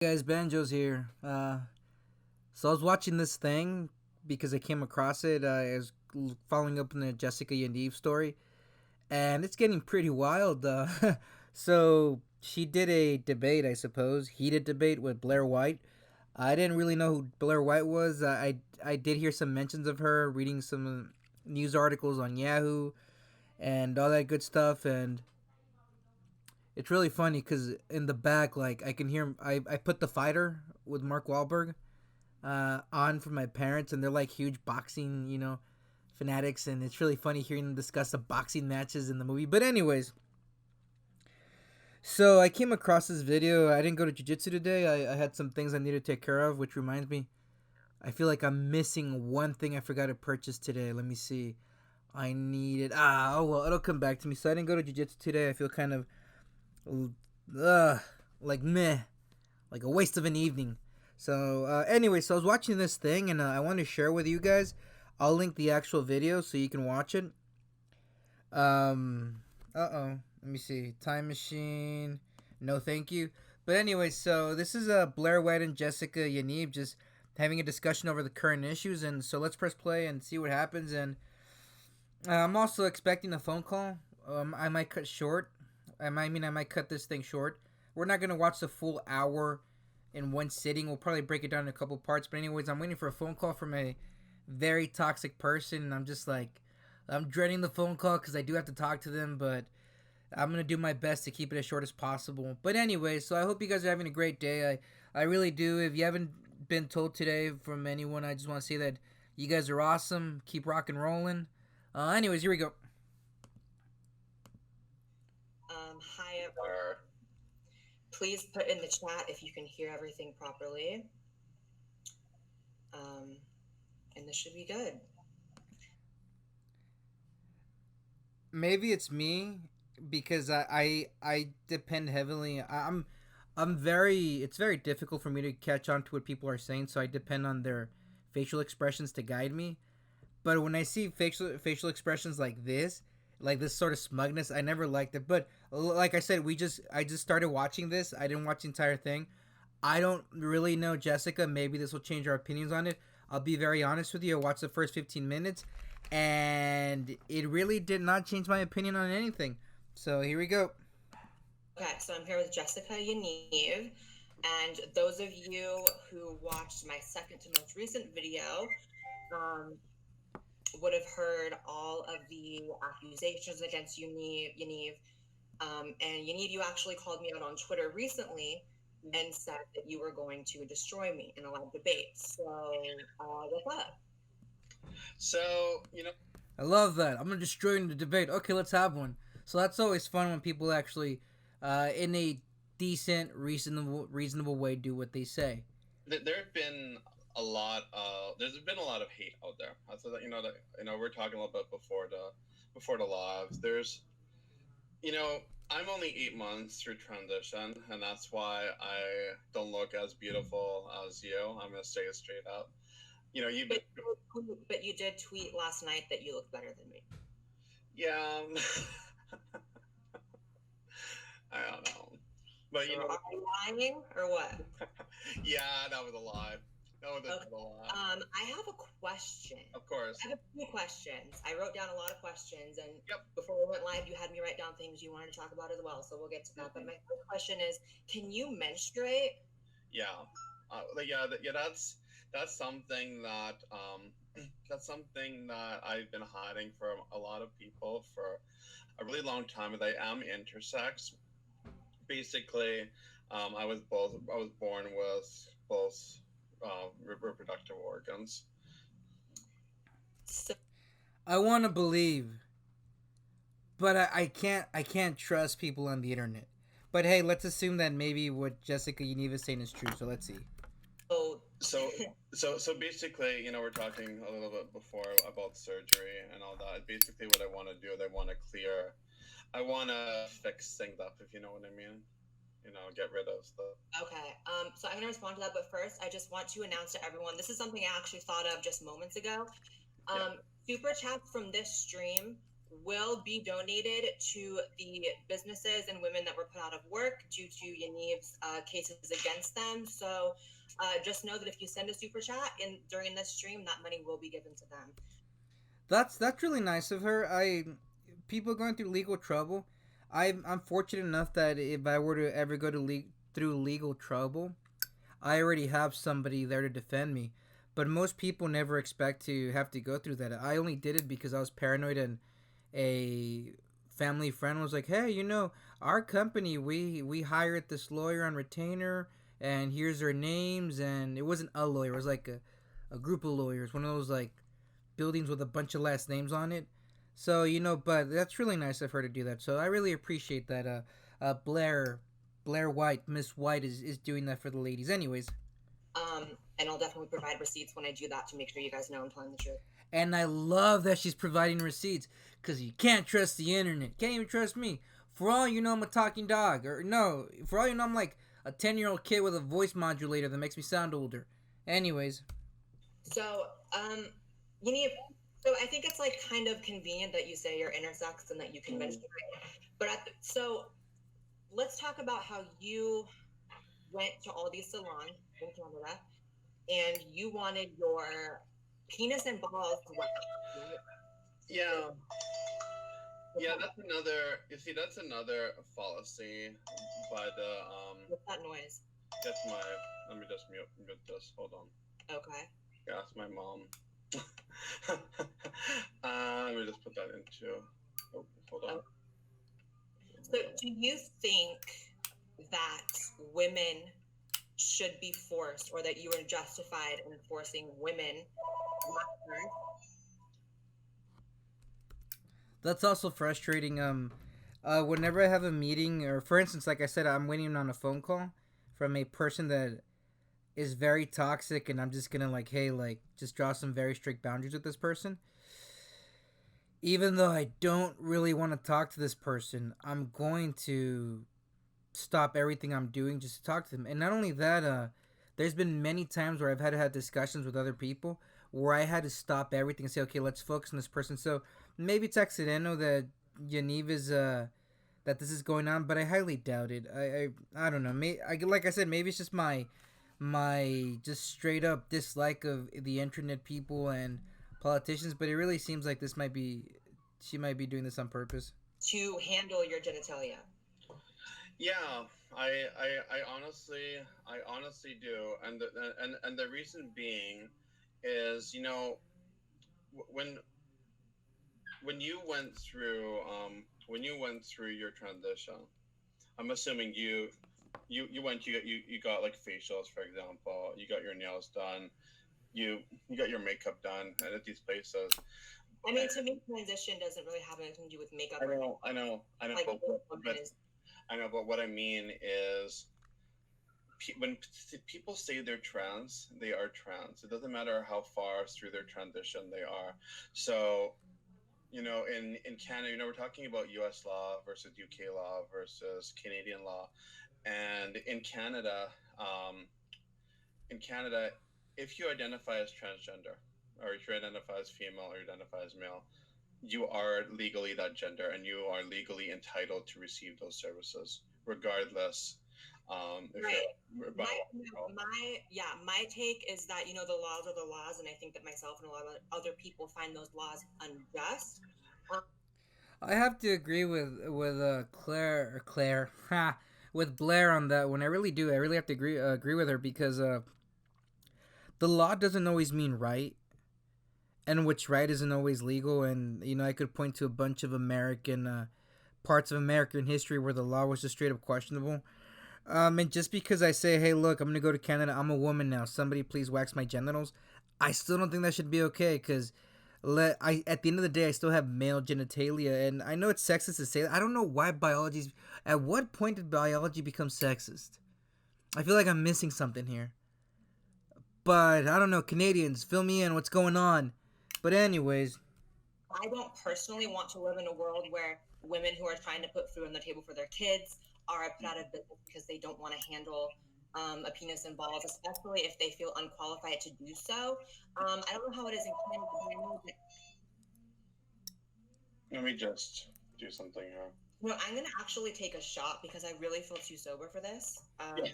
Guys, Banjo's here. So I was watching this thing because I came across it. I was following up on the Jessica Yaniv story, and it's getting pretty wild. So she did a debate, I suppose, heated debate with Blaire White. I didn't really know who Blaire White was. I did hear some mentions of her, reading some news articles on Yahoo and all that good stuff, and it's really funny because in the back, like I can hear. I put The Fighter with Mark Wahlberg on for my parents, and they're like huge boxing, fanatics, and it's really funny hearing them discuss the boxing matches in the movie. But anyways, so I came across this video. I didn't go to jiu-jitsu today. I had some things I needed to take care of, which reminds me, I feel like I'm missing one thing I forgot to purchase today. Let me see. I needed oh well, it'll come back to me. So I didn't go to jiu-jitsu today. I feel kind of uh like meh, like a waste of an evening. So anyway, so I was watching this thing, and I want to share with you guys. I'll link the actual video so you can watch it. Let me see. Time machine. No, thank you. But anyway, so this is Blaire White and Jessica Yaniv just having a discussion over the current issues, and so let's press play and see what happens. And I'm also expecting a phone call. I might cut short. I might cut this thing short. We're not gonna watch the full hour in one sitting. We'll probably break it down in a couple parts. But anyways, I'm waiting for a phone call from a very toxic person, and I'm just like, I'm dreading the phone call because I do have to talk to them, but I'm gonna do my best to keep it as short as possible. But anyway, so I hope you guys are having a great day. I really do. If you haven't been told today from anyone, I just want to say that you guys are awesome. Keep rock and rolling. Anyways, here we go. Hi, ever. Please put in the chat if you can hear everything properly. Um, and this should be good. Maybe it's me because I depend heavily. I'm very. It's very difficult for me to catch on to what people are saying, so I depend on their facial expressions to guide me. But when I see facial expressions like this sort of smugness, I never liked it. But like I said, I just started watching this. I didn't watch the entire thing. I don't really know Jessica. Maybe this will change our opinions on it. I'll be very honest with you. I watched the first 15 minutes, and it really did not change my opinion on anything. So here we go. Okay, so I'm here with Jessica Yaniv. And those of you who watched my second to most recent video um, would have heard all of the accusations against Yaniv. And Yaniv, you actually called me out on Twitter recently and said that you were going to destroy me in a live debate. So, what's up? So, you know, I love that. I'm gonna destroy you in the debate. Okay, let's have one. So that's always fun when people actually, in a decent, reasonable way, do what they say. there have been there's been a lot of hate out there. So that we're talking a little bit before the lives. There's you know I'm only 8 months through transition, and that's why I don't look as beautiful as you. I'm gonna say it straight up. You know, you But you did tweet last night that you look better than me. yeah. I don't know, but so are you lying or what? Yeah, that was a lie. That was a lie. I have a question. Of course. I have a few questions. I wrote down a lot of questions, and yep. Before we went live, you had me write down things you wanted to talk about as well. So we'll get to that. But my first question is, can you menstruate? Yeah, that's something that I've been hiding from a lot of people for a really long time. That I am intersex. Basically, I was born with both reproductive organs. So, I want to believe, but I can't trust people on the internet. But hey, let's assume that maybe what Jessica Yaniv is saying is true. So let's see. So basically, we're talking a little bit before about surgery and all that. Basically, what I want to do is I want to fix things up, if you know what I mean. Get rid of stuff. Okay. So I'm gonna respond to that, but first, I just want to announce to everyone this is something I actually thought of just moments ago. Super chats from this stream will be donated to the businesses and women that were put out of work due to Yaniv's cases against them. So just know that if you send a super chat during this stream, that money will be given to them. That's really nice of her. People going through legal trouble. I'm fortunate enough that if I were to ever go to through legal trouble, I already have somebody there to defend me. But most people never expect to have to go through that. I only did it because I was paranoid, and a family friend was like, "Hey, our company, we hired this lawyer on retainer, and here's their names." And it wasn't a lawyer; it was like a group of lawyers, one of those like buildings with a bunch of last names on it. So but that's really nice of her to do that. So I really appreciate that. Blaire White, Miss White is doing that for the ladies. Anyways, And I'll definitely provide receipts when I do that to make sure you guys know I'm telling the truth. and I love that she's providing receipts because you can't trust the internet. Can't even trust me. For all you know, I'm a talking dog, or no, for all you know, I'm like a 10-year-old kid with a voice modulator that makes me sound older. Anyways, So, you need. So I think it's like kind of convenient that you say you're intersex and that you can menstruate. But so let's talk about how you went to all these salons in Canada and you wanted your penis and balls wet. Yeah. Yeah, that's another. You see, that's another fallacy by the. What's that noise? That's my. Let me just mute this. Hold on. Okay. Yeah, that's my mom. Let me just put that into. Oh, hold on. So, do you think that women should be forced, or that you are justified in forcing women? that's also frustrating. Whenever I have a meeting, or for instance, like I said, I'm waiting on a phone call from a person that is very toxic, and I'm just gonna like, hey, like, just draw some very strict boundaries with this person. Even though I don't really want to talk to this person, I'm going to stop everything I'm doing just to talk to them. And not only that, there's been many times where I've had to have discussions with other people where I had to stop everything and say, okay, let's focus on this person. So maybe it's accidental that Yaniv is that this is going on, but I highly doubt it. I don't know. Like I said, maybe it's just my just straight up dislike of the internet people and politicians, but it really seems like she might be doing this on purpose. To handle your genitalia. Yeah, I honestly do, and the reason being is, when you went through your transition, I'm assuming you got like facials, for example, you got your nails done, you got your makeup done, and at these places. I mean, to me, transition doesn't really have anything to do with makeup. I know. Like, I know, but what I mean is, when people say they're trans, they are trans. It doesn't matter how far through their transition they are. So, in Canada, we're talking about U.S. law versus U.K. law versus Canadian law, and um, in Canada, if you identify as transgender, or if you identify as female, or you identify as male, you are legally that gender, and you are legally entitled to receive those services, regardless. If right. you're My take is that the laws are the laws, and I think that myself and a lot of other people find those laws unjust. I have to agree with Claire with Blaire on that one. I really do. I really have to agree with her because the law doesn't always mean right, and what's right isn't always legal. And I could point to a bunch of American parts of American history where the law was just straight up questionable. And just because I say, hey, look, I'm gonna go to Canada, I'm a woman now. Somebody please wax my genitals. I still don't think that should be okay because at the end of the day, I still have male genitalia, and I know it's sexist to say that. I don't know why biology's. At what point did biology become sexist? I feel like I'm missing something here. But I don't know, Canadians, fill me in. What's going on? But anyways, I don't personally want to live in a world where women who are trying to put food on the table for their kids are put out of business because they don't want to handle a penis and balls, especially if they feel unqualified to do so. I don't know how it is in Canada. Let me just do something here. Well, I'm gonna actually take a shot because I really feel too sober for this. Yeah.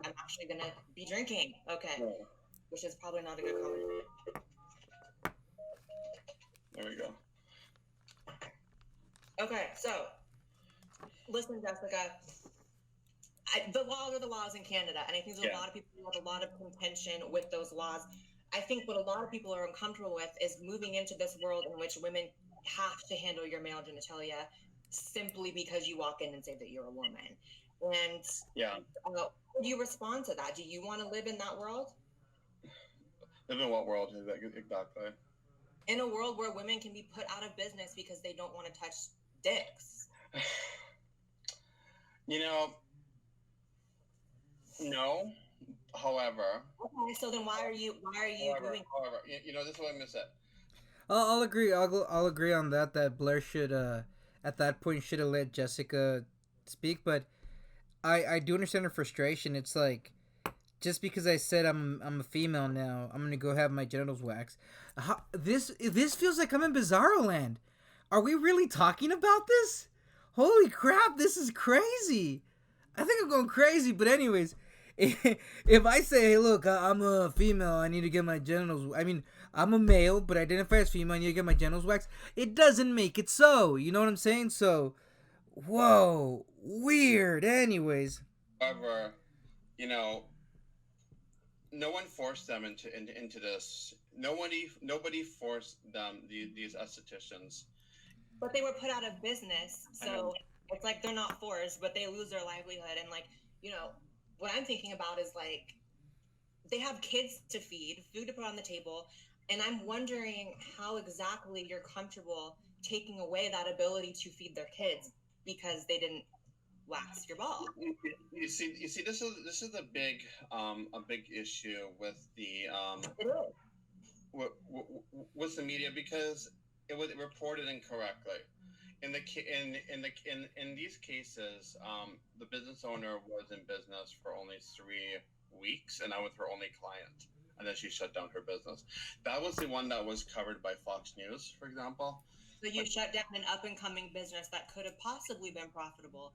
I'm actually gonna be drinking. Okay, Yeah. which is probably not a good combination. There we go. Okay, so listen, Jessica. The laws are the laws in Canada, and I think there's a lot of people who have a lot of contention with those laws. I think what a lot of people are uncomfortable with is moving into this world in which women have to handle your male genitalia simply because you walk in and say that you're a woman. And Yeah. how do you respond to that? Do you want to live in that world? Live in what world is that exactly? In a world where women can be put out of business because they don't want to touch dicks. You know, no. However, Okay, so then why are you doing? however, you know, this is what I'm gonna say. I'll agree. I'll agree on that. That Blaire should at that point should have let Jessica speak. But I do understand her frustration. It's like just because I said I'm a female now, I'm gonna go have my genitals waxed. This feels like I'm in Bizarro Land. Are we really talking about this? Holy crap! This is crazy. I think I'm going crazy. But anyways, if I say, hey, look, I'm a female, I need to get my genitals. I mean, I'm a male, but I identify as female. I need to get my genitals waxed. It doesn't make it so. You know what I'm saying? So, whoa, weird. Anyways, However, you know, no one forced them into this. Nobody forced them these estheticians. But they were put out of business, so it's like they're not forced, but they lose their livelihood. And like, you know, what I'm thinking about is like they have kids to feed, food to put on the table, and I'm wondering how exactly you're comfortable taking away that ability to feed their kids because they didn't wax your ball. You see, this is a big issue with the It is. with the media because it was reported incorrectly. In these cases, the business owner was in business for only 3 weeks, and I was her only client, and then she shut down her business. That was the one that was covered by Fox News, for example. So you shut down an up and coming business that could have possibly been profitable,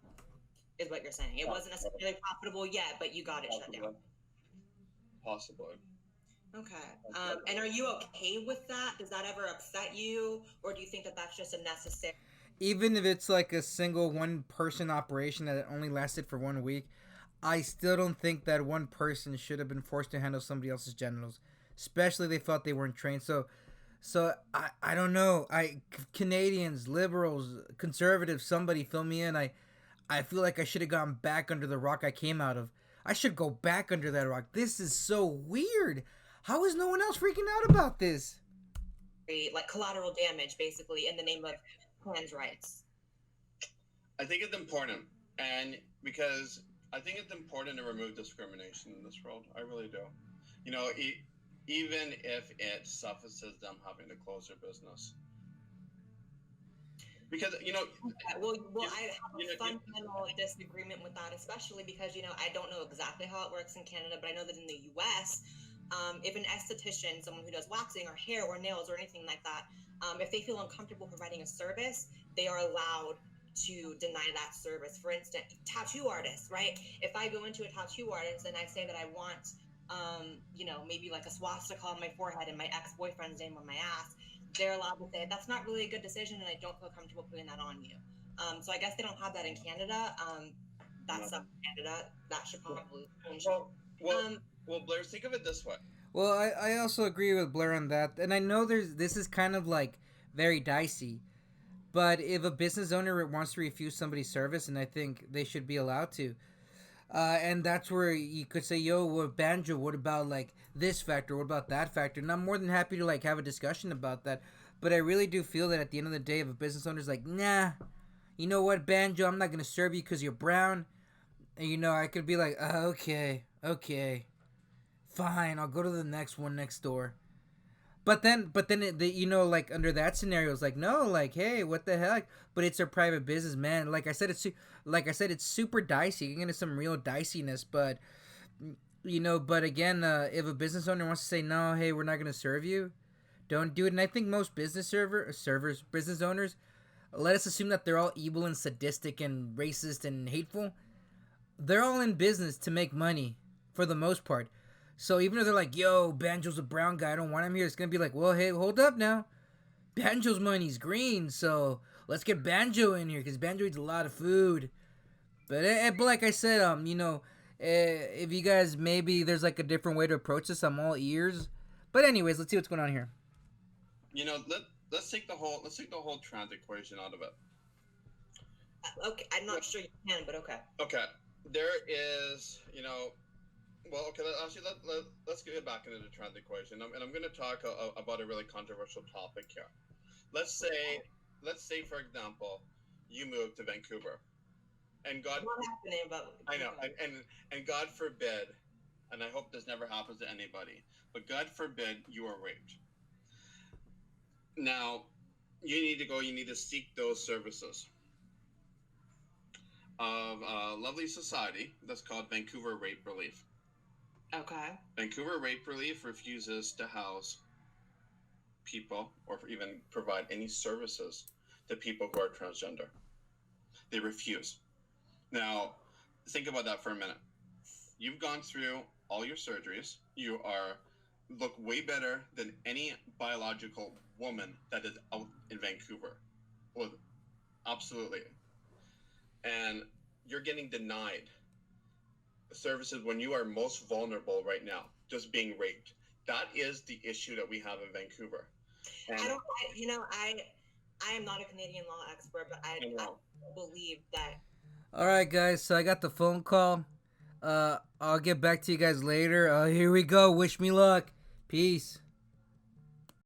is what you're saying. It wasn't necessarily profitable yet, but you got it shut down. Possibly. Okay. And are you okay with that? Does that ever upset you, or do you think that that's just a necessary? even if it's like a single one person operation that only lasted for 1 week, I still don't think that one person should have been forced to handle somebody else's genitals, especially if they felt they weren't trained. So I don't know. Canadians, liberals, conservatives, somebody fill me in. I feel like I should have gone back under the rock I came out of. I should go back under that rock. This is so weird. How is no one else freaking out about this? Like collateral damage, basically, in the name of trans rights. I think it's important, and because I think it's important to remove discrimination in this world. I really do. You know, even if it suffices them having to close their business. Because well, I have a fundamental disagreement with that, especially because I don't know exactly how it works in Canada, but I know that in the U.S., if an esthetician, someone who does waxing or hair or nails or anything like that, if they feel uncomfortable providing a service, they are allowed to deny that service. For instance, tattoo artists, right? If I go into a tattoo artist and I say that I want, maybe like a swastika on my forehead and my ex-boyfriend's name on my ass, they're allowed to say that's not really a good decision and I don't feel comfortable putting that on you. So I guess they don't have that in Canada. That's up in Canada. That should probably change. Well, Blaire, think of it this way. Well, I also agree with Blaire on that, and I know this is kind of like very dicey, but if a business owner wants to refuse somebody's service, and I think they should be allowed to, and that's where you could say, yo, what banjo, what about like this factor, what about that factor, and I'm more than happy to like have a discussion about that, but I really do feel that at the end of the day, if a business owner's like, nah, you know what, banjo, I'm not gonna serve you because you're brown, and I could be like, okay, fine, I'll go to the next one next door. But then, like under that scenario, it's like no, like hey, what the heck? But it's a private business, man. Like I said, it's super dicey. You get into some real diciness, but but again, if a business owner wants to say no, hey, we're not gonna serve you, don't do it. And I think most business owners, let us assume that they're all evil and sadistic and racist and hateful. They're all in business to make money for the most part. So even if they're like, yo, Banjo's a brown guy, I don't want him here, it's going to be like, well, hey, hold up now. Banjo's money's green, so let's get Banjo in here because Banjo eats a lot of food. But like I said, if you guys maybe there's like a different way to approach this, I'm all ears. But anyways, let's see what's going on here. Let's take the whole trans equation out of it. Okay, I'm not sure you can, but okay. Okay, there is, well, okay. Let's get back into the trans equation, and I'm going to talk about a really controversial topic here. Let's say, for example, you move to Vancouver, and God. Not happening, but I know, and God forbid, and I hope this never happens to anybody, but God forbid you are raped. Now, you need to seek those services of a lovely society that's called Vancouver Rape Relief. Okay. Vancouver Rape Relief refuses to house people or even provide any services to people who are transgender. They refuse. Now, think about that for a minute. You've gone through all your surgeries. You look way better than any biological woman that is out in Vancouver. Well, absolutely. And you're getting denied services when you are most vulnerable right now, just being raped. That is the issue that we have in Vancouver. And I am not a Canadian law expert, but I believe that. All right, guys. So I got the phone call. I'll get back to you guys later. Here we go. Wish me luck. Peace.